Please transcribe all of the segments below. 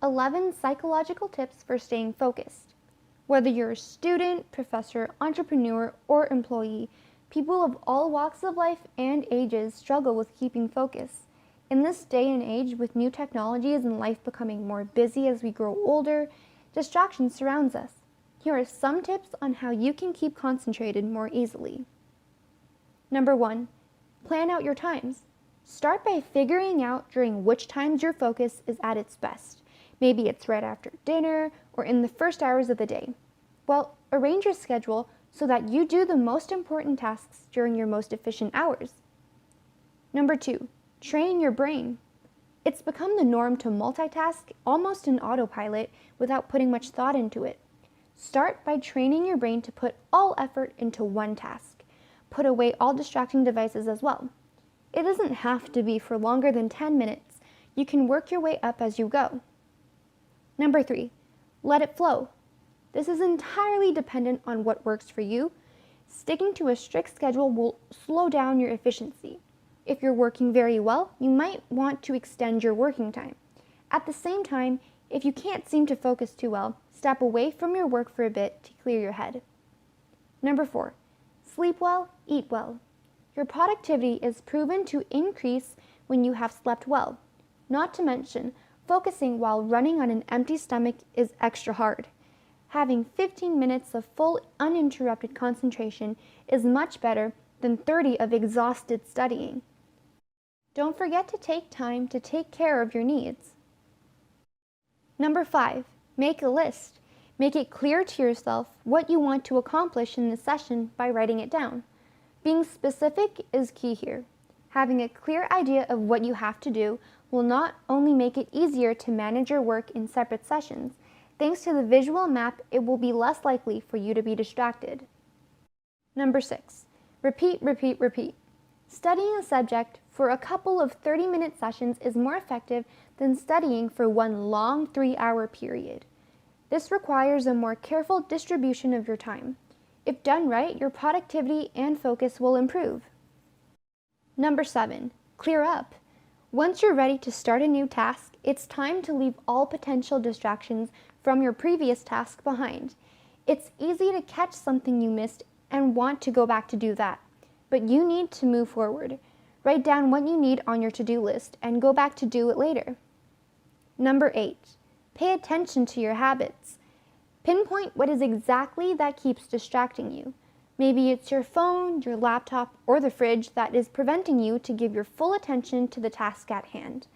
11 psychological tips for staying focused. Whether you're a student, professor, entrepreneur, or employee, people of all walks of life and ages struggle with keeping focus. In this day and age, with new technologies and life becoming more busy as we grow older, distraction surrounds us. Here are some tips on how you can keep concentrated more easily. Number 1, plan out your times. Start by figuring out during which times your focus is at its best. Maybe it's right after dinner or in the first hours of the day. Well, arrange your schedule so that you do the most important tasks during your most efficient hours. Number 2, train your brain. It's become the norm to multitask almost in autopilot without putting much thought into it. Start by training your brain to put all effort into one task. Put away all distracting devices as well. It doesn't have to be for longer than 10 minutes. You can work your way up as you go. Number 3, let it flow. This is entirely dependent on what works for you. Sticking to a strict schedule will slow down your efficiency. If you're working very well, you might want to extend your working time. At the same time, if you can't seem to focus too well, step away from your work for a bit to clear your head. Number 4, sleep well, eat well. Your productivity is proven to increase when you have slept well. Not to mention, focusing while running on an empty stomach is extra hard. Having 15 minutes of full, uninterrupted concentration is much better than 30 of exhausted studying. Don't forget to take time to take care of your needs. Number 5, make a list. Make it clear to yourself what you want to accomplish in the session by writing it down. Being specific is key here. Having a clear idea of what you have to do will not only make it easier to manage your work in separate sessions, thanks to the visual map, it will be less likely for you to be distracted. Number 6, repeat, repeat, repeat. Studying a subject for a couple of 30-minute sessions is more effective than studying for one long 3-hour period. This requires a more careful distribution of your time. If done right, your productivity and focus will improve. Number 7, clear up. Once you're ready to start a new task, it's time to leave all potential distractions from your previous task behind. It's easy to catch something you missed and want to go back to do that, but you need to move forward. Write down what you need on your to-do list and go back to do it later. Number 8, pay attention to your habits. Pinpoint what is exactly that keeps distracting you. Maybe it's your phone, your laptop, or the fridge that is preventing you to give your full attention to the task at hand.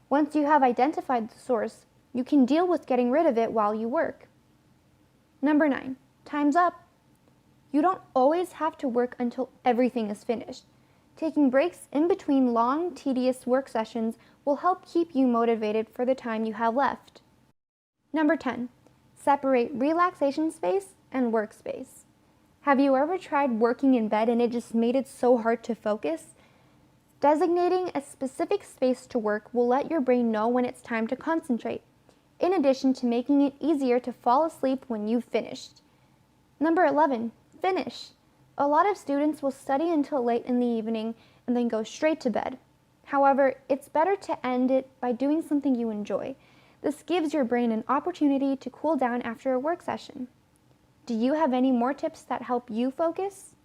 Once you have identified the source, you can deal with getting rid of it while you work. Number 9, time's up. You don't always have to work until everything is finished. Taking breaks in between long, tedious work sessions will help keep you motivated for the time you have left. Number 10, separate relaxation space and workspace. Have you ever tried working in bed and it just made it so hard to focus? Designating a specific space to work will let your brain know when it's time to concentrate, in addition to making it easier to fall asleep when you've finished. Number 11, finish. A lot of students will study until late in the evening and then go straight to bed. However, it's better to end it by doing something you enjoy. This gives your brain an opportunity to cool down after a work session. Do you have any more tips that help you focus?